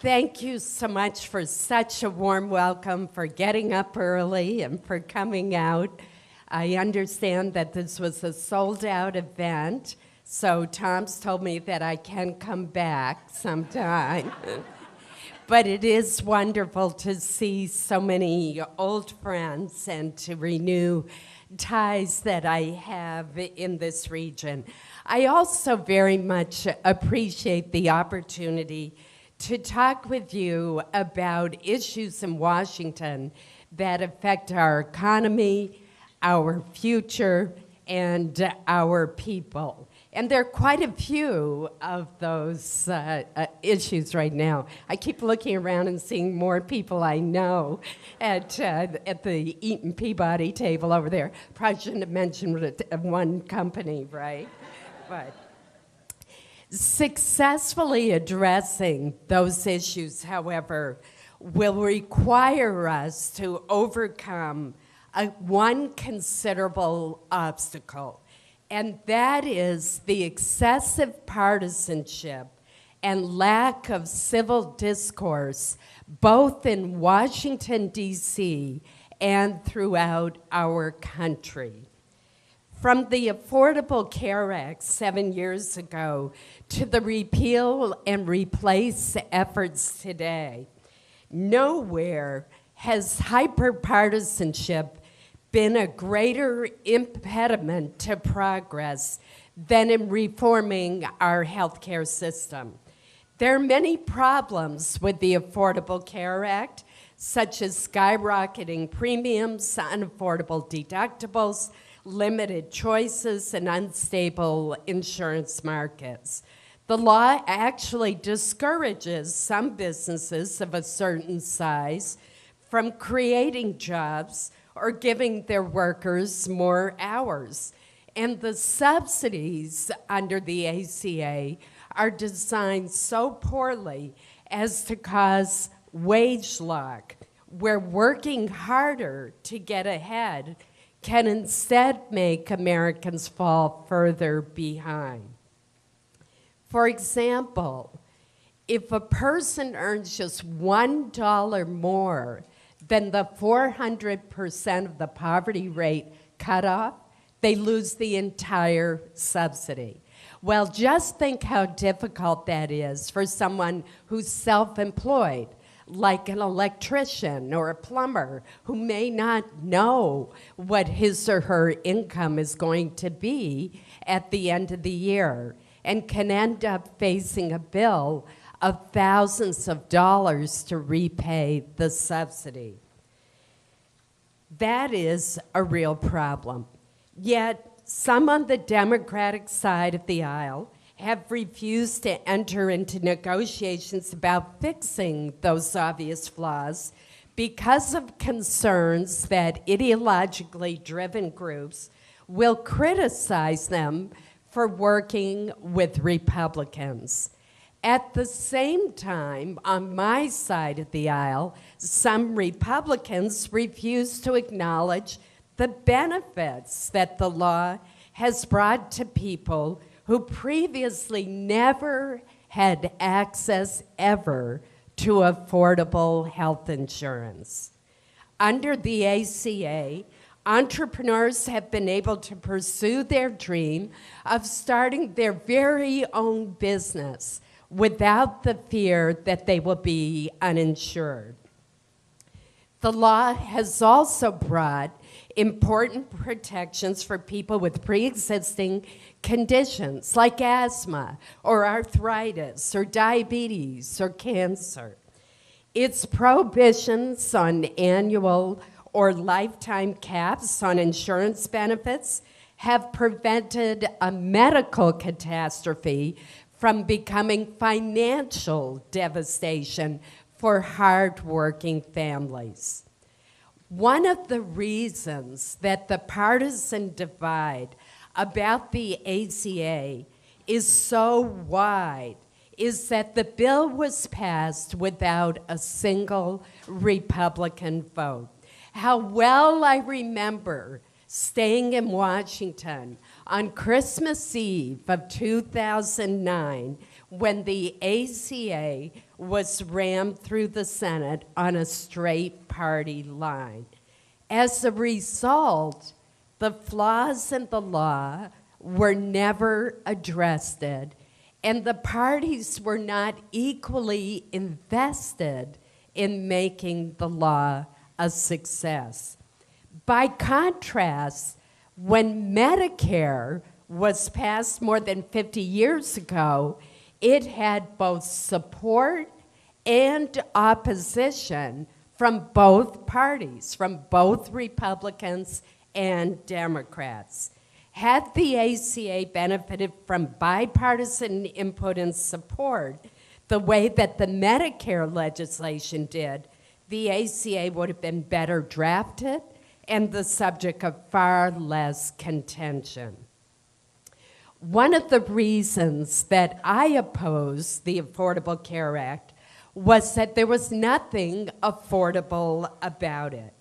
Thank you so much for such a warm welcome, for getting up early and for coming out. I understand that this was a sold-out event, so Tom's told me that I can come back sometime. But it is wonderful to see so many old friends and to renew ties that I have in this region. I also very much appreciate the opportunity to talk with you about issues in Washington that affect our economy, our future, and our people. And there are quite a few of those issues right now. I keep looking around and seeing more people I know at the Eaton Peabody table over there. Probably shouldn't have mentioned one company, right? But successfully addressing those issues, however, will require us to overcome one considerable obstacle, and that is the excessive partisanship and lack of civil discourse, both in Washington, D.C. and throughout our country. From the Affordable Care Act 7 years ago to the repeal and replace efforts today, nowhere has hyperpartisanship been a greater impediment to progress than in reforming our healthcare system. There are many problems with the Affordable Care Act, such as skyrocketing premiums, unaffordable deductibles, limited choices, and unstable insurance markets. The law actually discourages some businesses of a certain size from creating jobs or giving their workers more hours. And the subsidies under the ACA are designed so poorly as to cause wage lock, where working harder to get ahead can instead make Americans fall further behind. For example, if a person earns just $1 more than the 400% of the poverty rate cutoff, they lose the entire subsidy. Well, just think how difficult that is for someone who's self-employed, like an electrician or a plumber who may not know what his or her income is going to be at the end of the year and can end up facing a bill of thousands of dollars to repay the subsidy. That is a real problem. Yet some on the Democratic side of the aisle have refused to enter into negotiations about fixing those obvious flaws because of concerns that ideologically driven groups will criticize them for working with Republicans. At the same time, on my side of the aisle, some Republicans refuse to acknowledge the benefits that the law has brought to people who previously never had access ever to affordable health insurance. Under the ACA, entrepreneurs have been able to pursue their dream of starting their very own business without the fear that they will be uninsured. The law has also brought important protections for people with pre-existing conditions like asthma or arthritis or diabetes or cancer. Its prohibitions on annual or lifetime caps on insurance benefits have prevented a medical catastrophe from becoming financial devastation for hardworking families. One of the reasons that the partisan divide about the ACA is so wide is that the bill was passed without a single Republican vote. How well I remember staying in Washington on Christmas Eve of 2009 when the ACA was rammed through the Senate on a straight party line. As a result, the flaws in the law were never addressed, and the parties were not equally invested in making the law a success. By contrast, when Medicare was passed more than 50 years ago, it had both support and opposition from both parties, from both Republicans and Democrats. Had the ACA benefited from bipartisan input and support the way that the Medicare legislation did, the ACA would have been better drafted and the subject of far less contention. One of the reasons that I opposed the Affordable Care Act was that there was nothing affordable about it.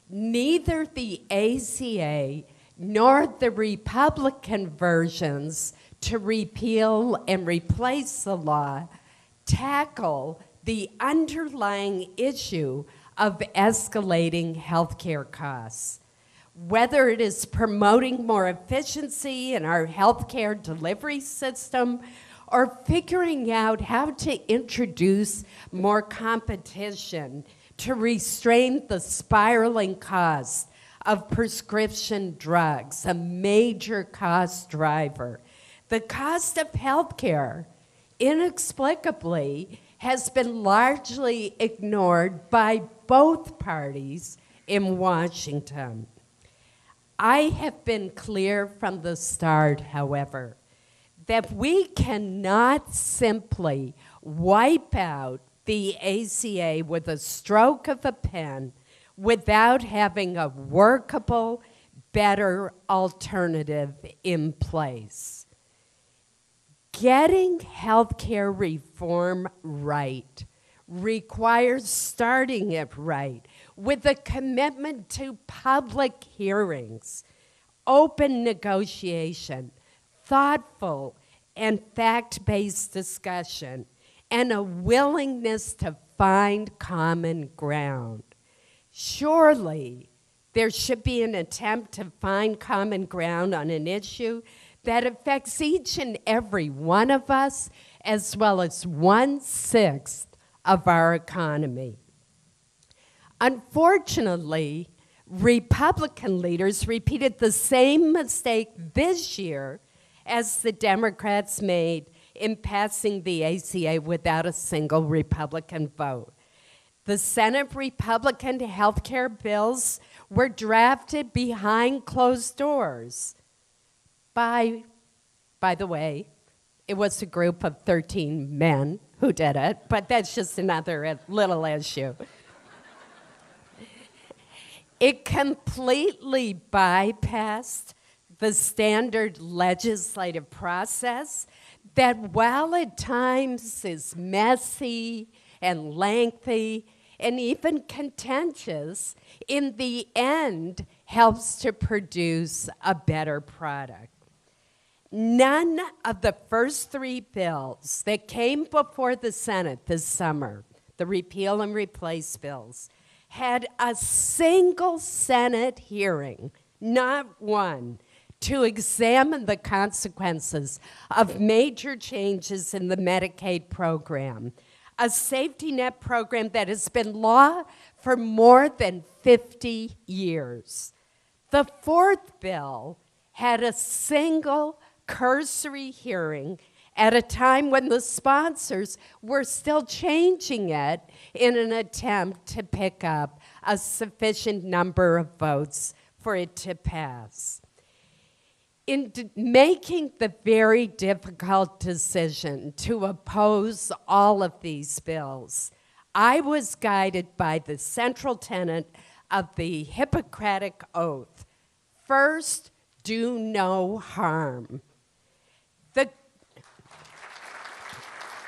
Neither the ACA nor the Republican versions to repeal and replace the law tackle the underlying issue of escalating healthcare costs. Whether it is promoting more efficiency in our healthcare delivery system or figuring out how to introduce more competition to restrain the spiraling cost of prescription drugs, a major cost driver. The cost of healthcare, inexplicably, has been largely ignored by both parties in Washington. I have been clear from the start, however, that we cannot simply wipe out the ACA with a stroke of a pen without having a workable, better alternative in place. Getting healthcare reform right requires starting it right with a commitment to public hearings, open negotiation, thoughtful and fact-based discussion, and a willingness to find common ground. Surely, there should be an attempt to find common ground on an issue that affects each and every one of us, as well as 1/6 of our economy. Unfortunately, Republican leaders repeated the same mistake this year as the Democrats made in passing the ACA without a single Republican vote. The Senate Republican health care bills were drafted behind closed doors by the way, it was a group of 13 men who did it, but that's just another little issue. It completely bypassed the standard legislative process that, while at times is messy and lengthy and even contentious, in the end helps to produce a better product. None of the first 3 bills that came before the Senate this summer, the repeal and replace bills, had a single Senate hearing, not one, to examine the consequences of major changes in the Medicaid program, a safety net program that has been law for more than 50 years. The 4th bill had a single cursory hearing at a time when the sponsors were still changing it in an attempt to pick up a sufficient number of votes for it to pass. In making the very difficult decision to oppose all of these bills, I was guided by the central tenet of the Hippocratic Oath: first, do no harm.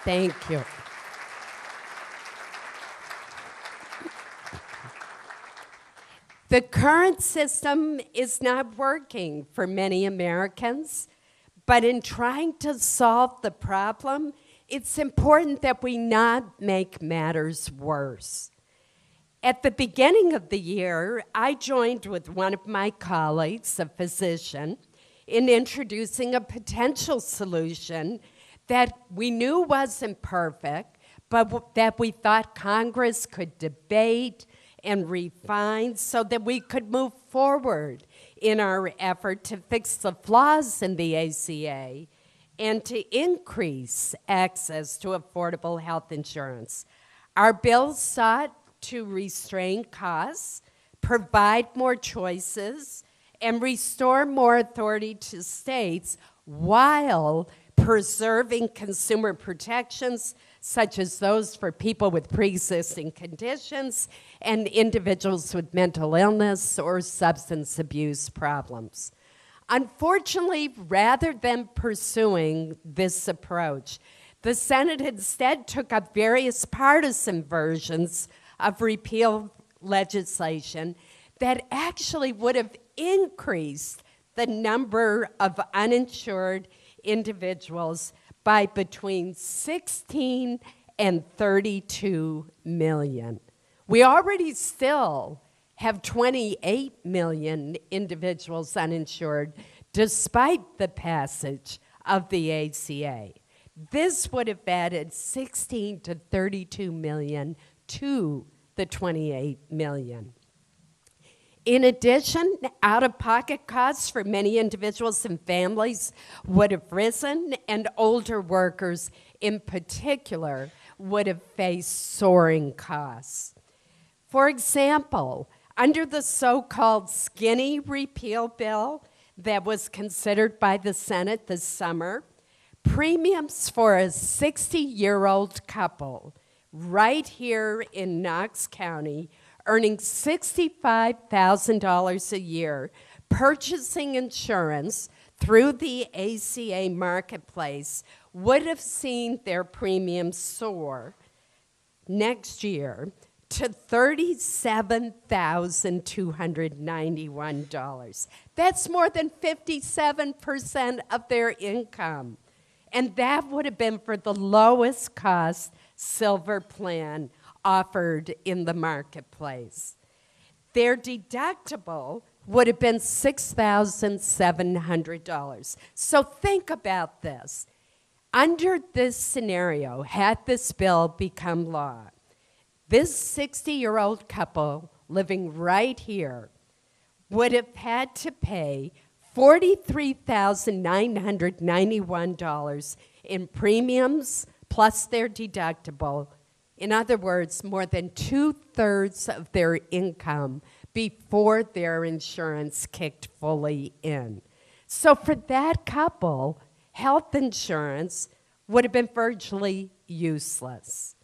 Thank you. The current system is not working for many Americans, but in trying to solve the problem, it's important that we not make matters worse. At the beginning of the year, I joined with one of my colleagues, a physician, in introducing a potential solution that we knew wasn't perfect, but that we thought Congress could debate and refine so that we could move forward in our effort to fix the flaws in the ACA and to increase access to affordable health insurance. Our bill sought to restrain costs, provide more choices, and restore more authority to states while preserving consumer protections such as those for people with pre-existing conditions and individuals with mental illness or substance abuse problems. Unfortunately, rather than pursuing this approach, the Senate instead took up various partisan versions of repeal legislation that actually would have increased the number of uninsured individuals by between 16 and 32 million. We already still have 28 million individuals uninsured despite the passage of the ACA. This would have added 16 to 32 million to the 28 million. In addition, out-of-pocket costs for many individuals and families would have risen, and older workers in particular would have faced soaring costs. For example, under the so-called skinny repeal bill that was considered by the Senate this summer, premiums for a 60-year-old couple right here in Knox County earning $65,000 a year, purchasing insurance through the ACA marketplace would have seen their premiums soar next year to $37,291. That's more than 57% of their income. And that would have been for the lowest cost silver plan offered in the marketplace. Their deductible would have been $6,700. So think about this. Under this scenario, had this bill become law, this 60-year-old couple living right here would have had to pay $43,991 in premiums plus their deductible. In other words, more than 2/3 of their income before their insurance kicked fully in. So for that couple, health insurance would have been virtually useless.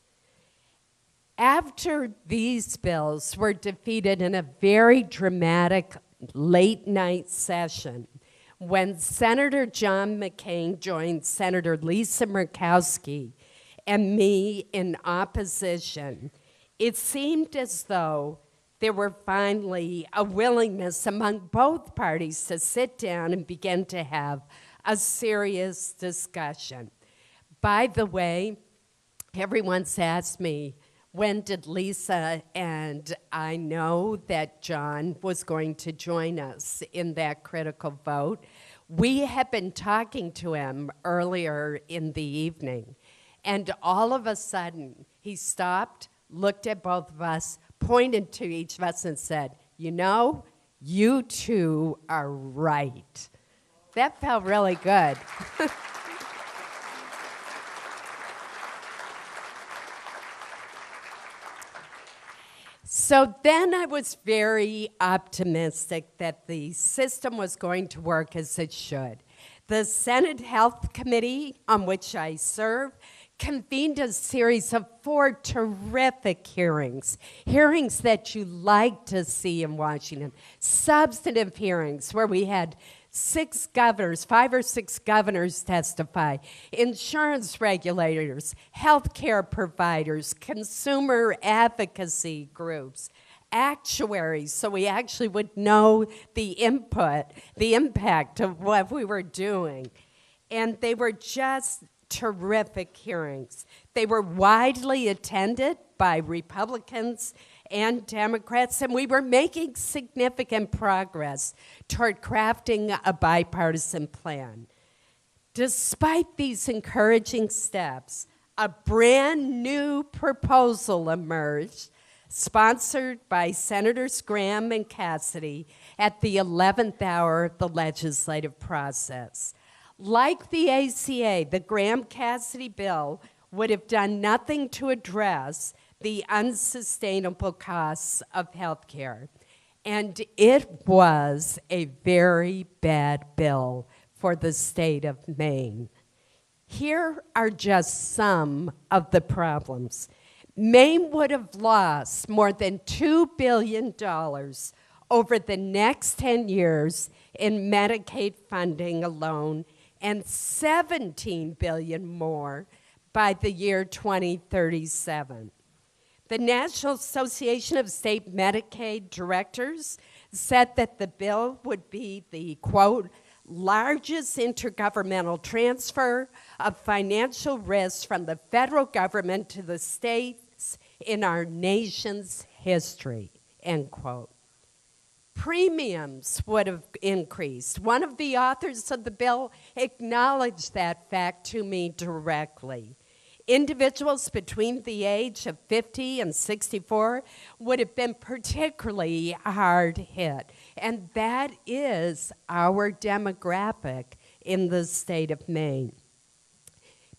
After these bills were defeated in a very dramatic late-night session, when Senator John McCain joined Senator Lisa Murkowski and me in opposition, it seemed as though there were finally a willingness among both parties to sit down and begin to have a serious discussion. By the way, everyone's asked me, when did Lisa and I know that John was going to join us in that critical vote? We had been talking to him earlier in the evening, and all of a sudden, he stopped, looked at both of us, pointed to each of us and said, "You know, you two are right." That felt really good. So then I was very optimistic that the system was going to work as it should. The Senate Health Committee, on which I serve, convened a series of 4 terrific hearings that you like to see in Washington, substantive hearings where we had 6 governors, 5 or 6 governors testify, insurance regulators, healthcare providers, consumer advocacy groups, actuaries, so we actually would know the impact of what we were doing. And they were just terrific hearings. They were widely attended by Republicans and Democrats, and we were making significant progress toward crafting a bipartisan plan. Despite these encouraging steps, a brand new proposal emerged, sponsored by Senators Graham and Cassidy at the 11th hour of the legislative process. Like the ACA, the Graham-Cassidy bill would have done nothing to address the unsustainable costs of health care. And it was a very bad bill for the state of Maine. Here are just some of the problems. Maine would have lost more than $2 billion over the next 10 years in Medicaid funding alone, and $17 billion more by the year 2037. The National Association of State Medicaid Directors said that the bill would be the, quote, largest intergovernmental transfer of financial risk from the federal government to the states in our nation's history, end quote. Premiums would have increased. One of the authors of the bill acknowledged that fact to me directly. Individuals between the age of 50 and 64 would have been particularly hard hit, and that is our demographic in the state of Maine.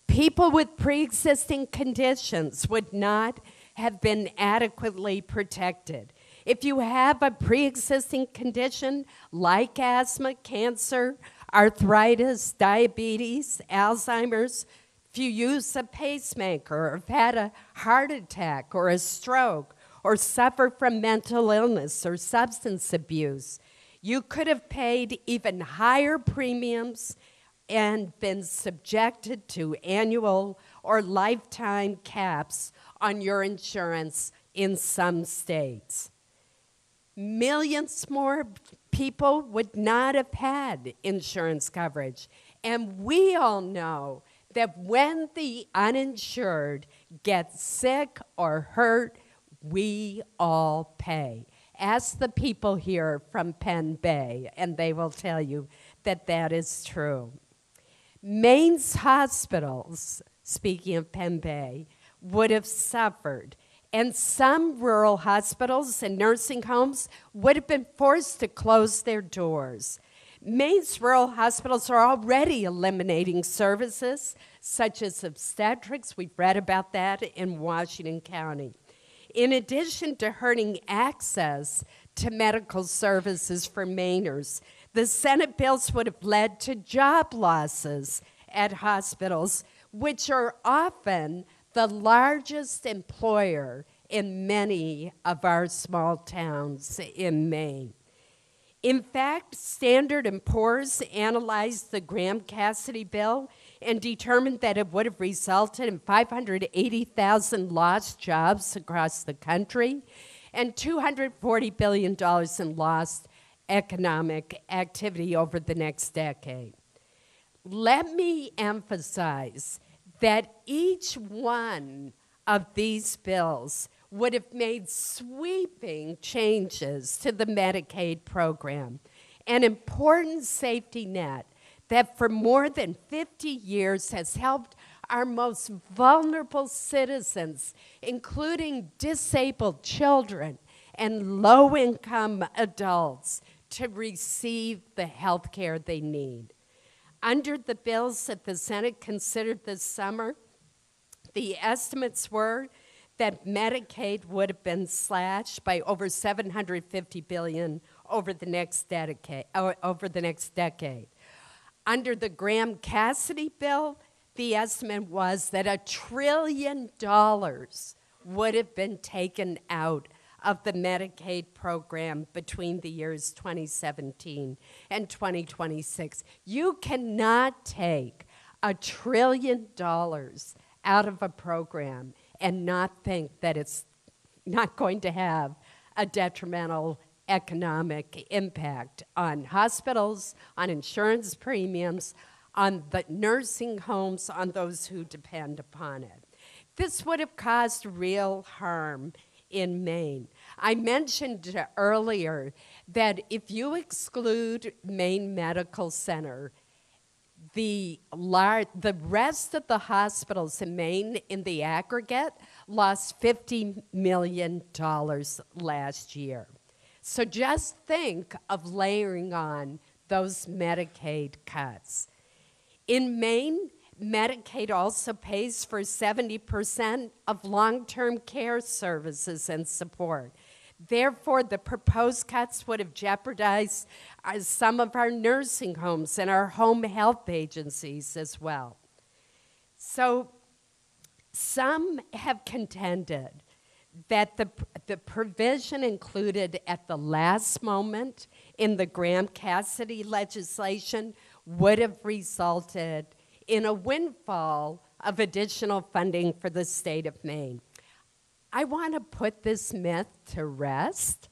People with pre-existing conditions would not have been adequately protected. If you have a pre-existing condition like asthma, cancer, arthritis, diabetes, Alzheimer's, if you use a pacemaker, or have had a heart attack or a stroke, or suffer from mental illness or substance abuse, you could have paid even higher premiums and been subjected to annual or lifetime caps on your insurance in some states. Millions more people would not have had insurance coverage. And we all know that when the uninsured get sick or hurt, we all pay. Ask the people here from Penn Bay, and they will tell you that that is true. Maine's hospitals, speaking of Penn Bay, would have suffered, and some rural hospitals and nursing homes would have been forced to close their doors. Maine's rural hospitals are already eliminating services such as obstetrics. We've read about that in Washington County. In addition to hurting access to medical services for Mainers, the Senate bills would have led to job losses at hospitals, which are often the largest employer in many of our small towns in Maine. In fact, Standard & Poor's analyzed the Graham-Cassidy bill and determined that it would have resulted in 580,000 lost jobs across the country and $240 billion in lost economic activity over the next decade. Let me emphasize that each one of these bills would have made sweeping changes to the Medicaid program, an important safety net that for more than 50 years has helped our most vulnerable citizens, including disabled children and low-income adults, to receive the health care they need. Under the bills that the Senate considered this summer, the estimates were that Medicaid would have been slashed by over $750 billion over the next decade. Under the Graham-Cassidy bill, the estimate was that $1 trillion would have been taken out of the Medicaid program between the years 2017 and 2026. You cannot take $1 trillion out of a program and not think that it's not going to have a detrimental economic impact on hospitals, on insurance premiums, on the nursing homes, on those who depend upon it. This would have caused real harm in Maine. I mentioned earlier that if you exclude Maine Medical Center, the rest of the hospitals in Maine in the aggregate lost $50 million last year. So just think of layering on those Medicaid cuts. In Maine, Medicaid also pays for 70% of long-term care services and support. Therefore, the proposed cuts would have jeopardized some of our nursing homes and our home health agencies as well. So some have contended that the provision included at the last moment in the Graham-Cassidy legislation would have resulted in a windfall of additional funding for the state of Maine. I want to put this myth to rest.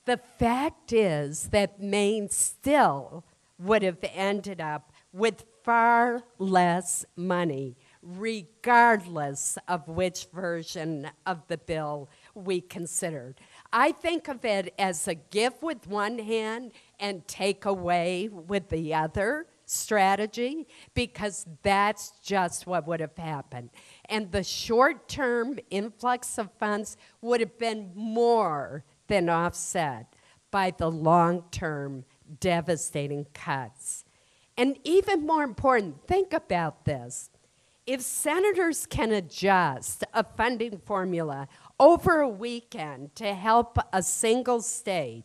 The fact is that Maine still would have ended up with far less money, regardless of which version of the bill we considered. I think of it as a give with one hand and take away with the other strategy, because that's just what would have happened. And the short-term influx of funds would have been more than offset by the long-term devastating cuts. And even more important, think about this. If senators can adjust a funding formula over a weekend to help a single state,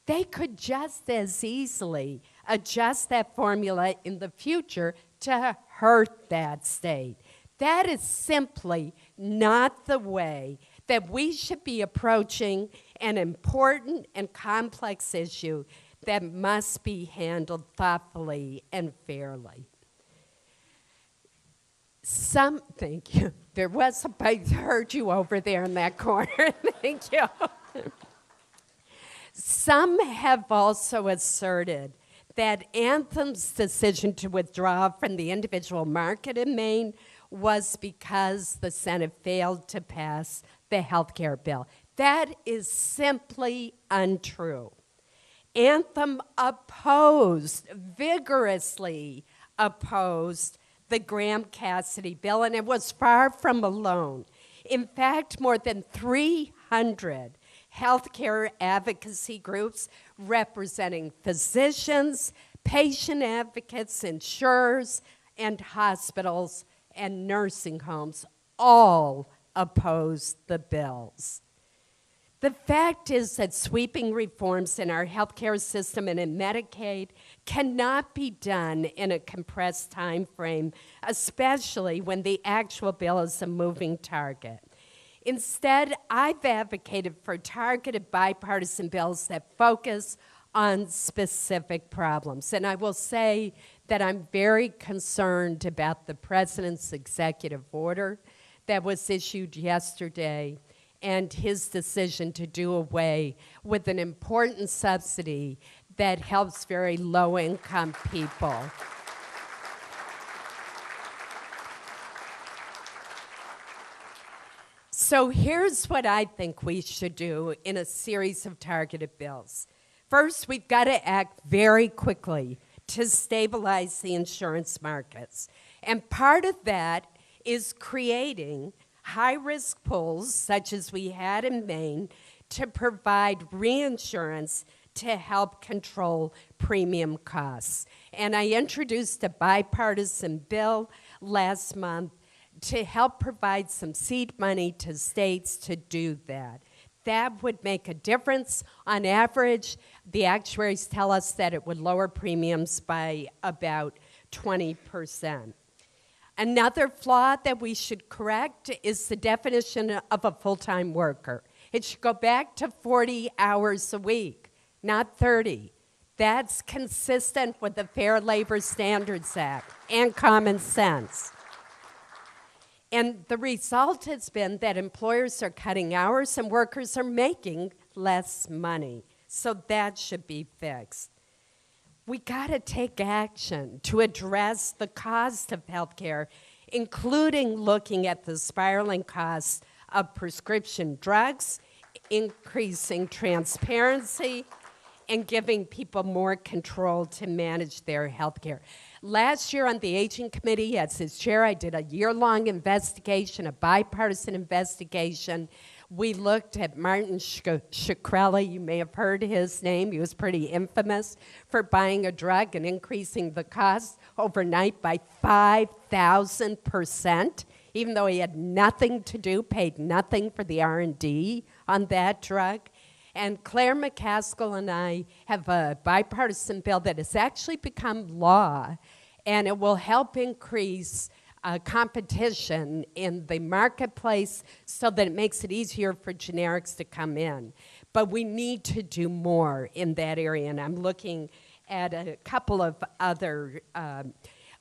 they could just as easily adjust that formula in the future to hurt that state. That is simply not the way that we should be approaching an important and complex issue that must be handled thoughtfully and fairly. Thank you. I heard you over there in that corner. Thank you. Some have also asserted that Anthem's decision to withdraw from the individual market in Maine was because the Senate failed to pass the health care bill. That is simply untrue. Anthem vigorously opposed the Graham-Cassidy bill, and it was far from alone. In fact, more than 300 healthcare advocacy groups representing physicians, patient advocates, insurers, and hospitals and nursing homes all opposed the bills. The fact is that sweeping reforms in our healthcare system and in Medicaid cannot be done in a compressed time frame, especially when the actual bill is a moving target. Instead, I've advocated for targeted bipartisan bills that focus on specific problems. And I will say that I'm very concerned about the president's executive order that was issued yesterday and his decision to do away with an important subsidy that helps very low-income people. So here's what I think we should do in a series of targeted bills. First, we've got to act very quickly to stabilize the insurance markets. And part of that is creating high-risk pools, such as we had in Maine, to provide reinsurance to help control premium costs. And I introduced a bipartisan bill last month to help provide some seed money to states to do that. That would make a difference. On average, the actuaries tell us that it would lower premiums by about 20%. Another flaw that we should correct is the definition of a full-time worker. It should go back to 40 hours a week, not 30. That's consistent with the Fair Labor Standards Act and common sense. And the result has been that employers are cutting hours and workers are making less money. So that should be fixed. we gotta take action to address the cost of healthcare, including looking at the spiraling costs of prescription drugs, increasing transparency, and giving people more control to manage their health care. Last year on the Aging Committee, as its chair, I did a year-long investigation, a bipartisan investigation. We looked at Martin Shkreli. You may have heard his name. He was pretty infamous for buying a drug and increasing the cost overnight by 5,000%, even though he had nothing to do, paid nothing for the R&D on that drug. And Claire McCaskill and I have a bipartisan bill that has actually become law, and it will help increase competition in the marketplace so that it makes it easier for generics to come in. But we need to do more in that area, and I'm looking at a couple of other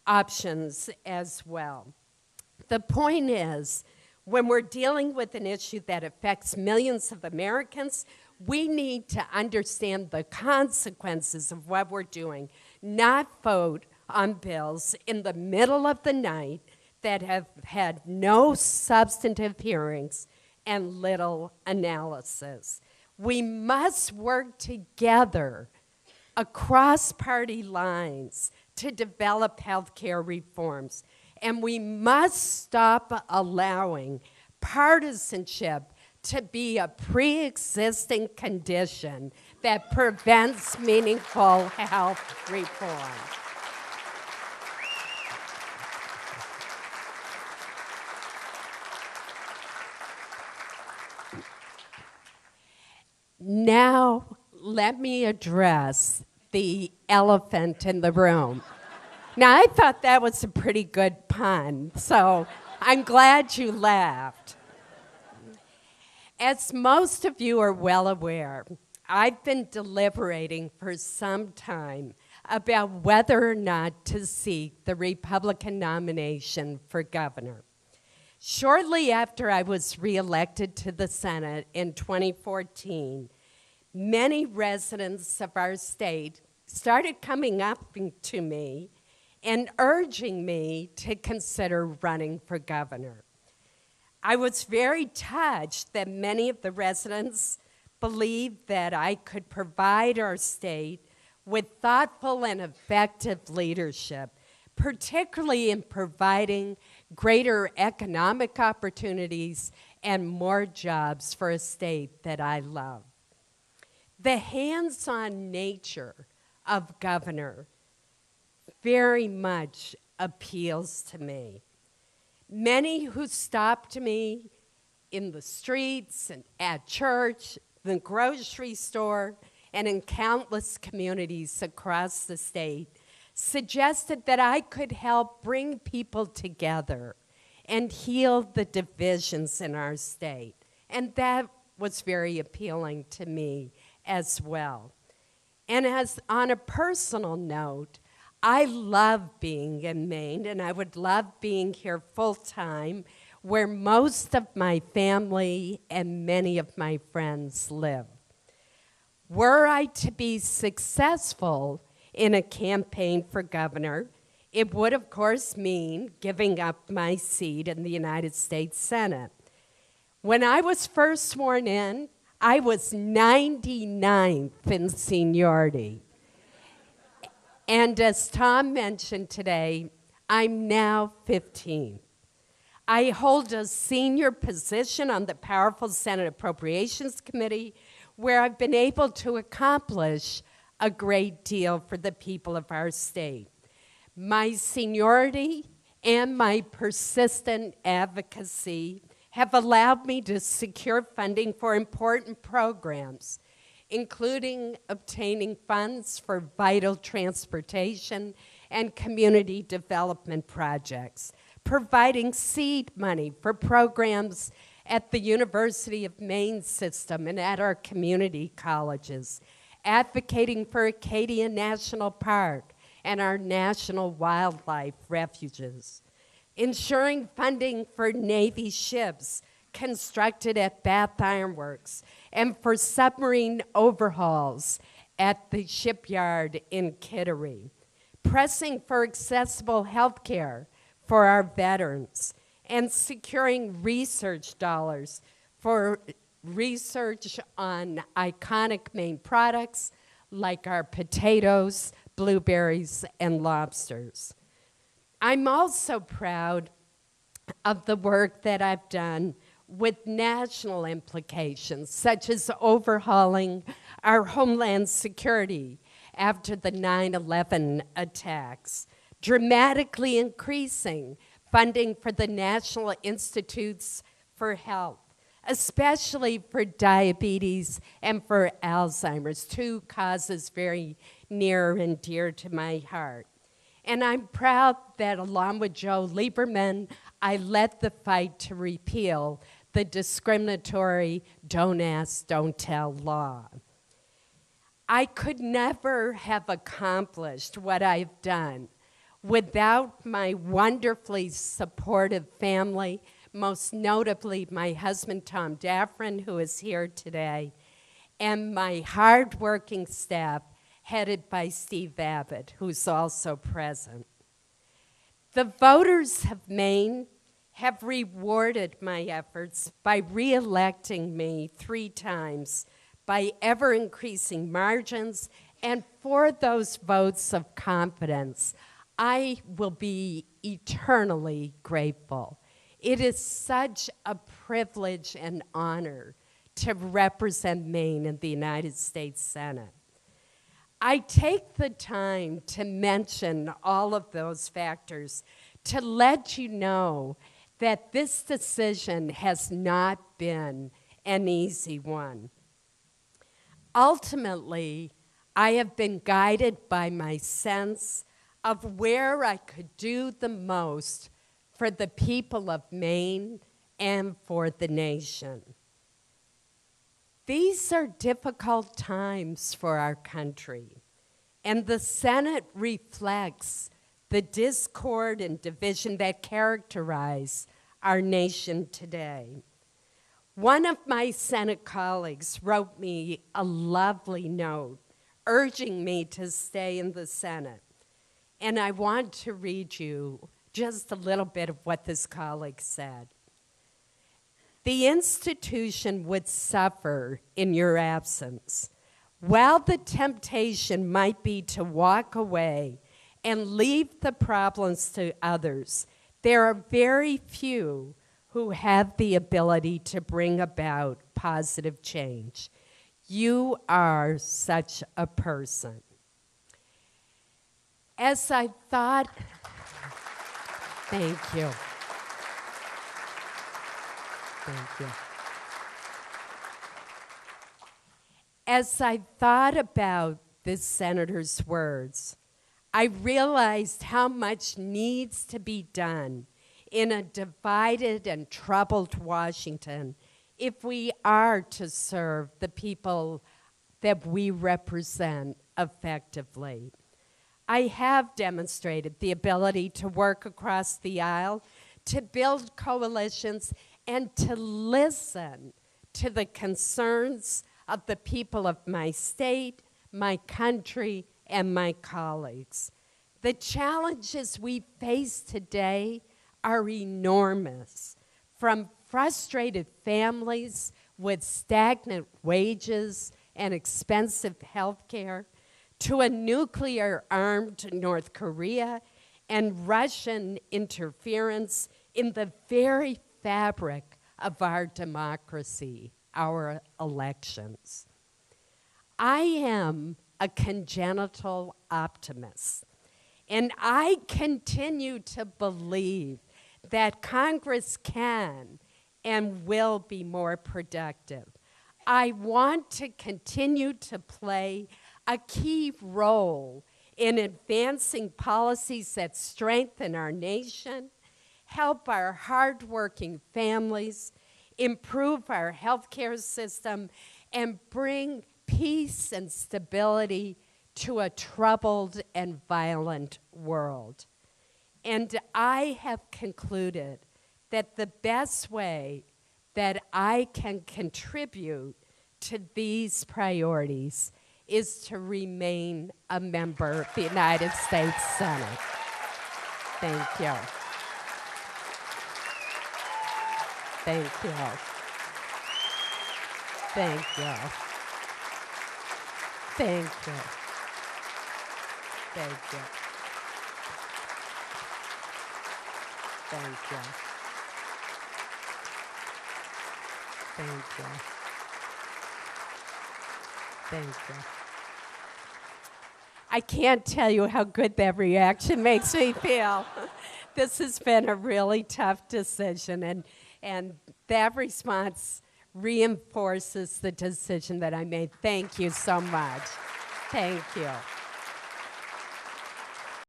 options as well. The point is, when we're dealing with an issue that affects millions of Americans, we need to understand the consequences of what we're doing, not vote on bills in the middle of the night that have had no substantive hearings and little analysis. We must work together across party lines to develop healthcare reforms. And we must stop allowing partisanship to be a pre-existing condition that prevents meaningful health reform. Now, let me address the elephant in the room. Now, I thought that was a pretty good pun, so I'm glad you laughed. As most of you are well aware, I've been deliberating for some time about whether or not to seek the Republican nomination for governor. Shortly after I was reelected to the Senate in 2014, many residents of our state started coming up to me and urging me to consider running for governor. I was very touched that many of the residents believed that I could provide our state with thoughtful and effective leadership, particularly in providing greater economic opportunities and more jobs for a state that I love. The hands-on nature of governor very much appeals to me. Many who stopped me in the streets and at church, the grocery store, and in countless communities across the state suggested that I could help bring people together and heal the divisions in our state. And that was very appealing to me as well. And as on a personal note, I love being in Maine, and I would love being here full-time, where most of my family and many of my friends live. Were I to be successful in a campaign for governor, it would, of course, mean giving up my seat in the United States Senate. When I was first sworn in, I was 99th in seniority. And as Tom mentioned today, I'm now 15. I hold a senior position on the powerful Senate Appropriations Committee, where I've been able to accomplish a great deal for the people of our state. My seniority and my persistent advocacy have allowed me to secure funding for important programs, including obtaining funds for vital transportation and community development projects, providing seed money for programs at the University of Maine system and at our community colleges, advocating for Acadia National Park and our national wildlife refuges, ensuring funding for Navy ships constructed at Bath Iron Works and for submarine overhauls at the shipyard in Kittery, pressing for accessible health care for our veterans, and securing research dollars for research on iconic Maine products like our potatoes, blueberries, and lobsters. I'm also proud of the work that I've done with national implications, such as overhauling our homeland security after the 9/11 attacks, dramatically increasing funding for the National Institutes for Health, especially for diabetes and for Alzheimer's, two causes very near and dear to my heart. And I'm proud that along with Joe Lieberman, I led the fight to repeal the discriminatory Don't Ask, Don't Tell law. I could never have accomplished what I've done without my wonderfully supportive family, most notably my husband, Tom Daffrin, who is here today, and my hardworking staff, headed by Steve Abbott, who's also present. The voters of Maine have rewarded my efforts by re-electing me 3 times by ever-increasing margins, and for those votes of confidence, I will be eternally grateful. It is such a privilege and honor to represent Maine in the United States Senate. I take the time to mention all of those factors to let you know that this decision has not been an easy one. Ultimately, I have been guided by my sense of where I could do the most for the people of Maine and for the nation. These are difficult times for our country, and the Senate reflects the discord and division that characterize our nation today. One of my Senate colleagues wrote me a lovely note urging me to stay in the Senate, and I want to read you just a little bit of what this colleague said. The institution would suffer in your absence. While the temptation might be to walk away and leave the problems to others, there are very few who have the ability to bring about positive change. You are such a person. As I thought, thank you. Thank you. As I thought about this senator's words, I realized how much needs to be done in a divided and troubled Washington if we are to serve the people that we represent effectively. I have demonstrated the ability to work across the aisle, to build coalitions, and to listen to the concerns of the people of my state, my country, and my colleagues. The challenges we face today are enormous, from frustrated families with stagnant wages and expensive health care, to a nuclear-armed North Korea and Russian interference in the very fabric of our democracy, our elections. I am a congenital optimist, and I continue to believe that Congress can and will be more productive. I want to continue to play a key role in advancing policies that strengthen our nation, help our hardworking families, improve our healthcare system, and bring peace and stability to a troubled and violent world. And I have concluded that the best way that I can contribute to these priorities is to remain a member of the United States Senate. Thank you. Thank you. Thank you. Thank you. Thank you. Thank you. Thank you. Thank you. I can't tell you how good that reaction makes me feel. This has been a really tough decision, and that response reinforces the decision that I made. Thank you so much. Thank you.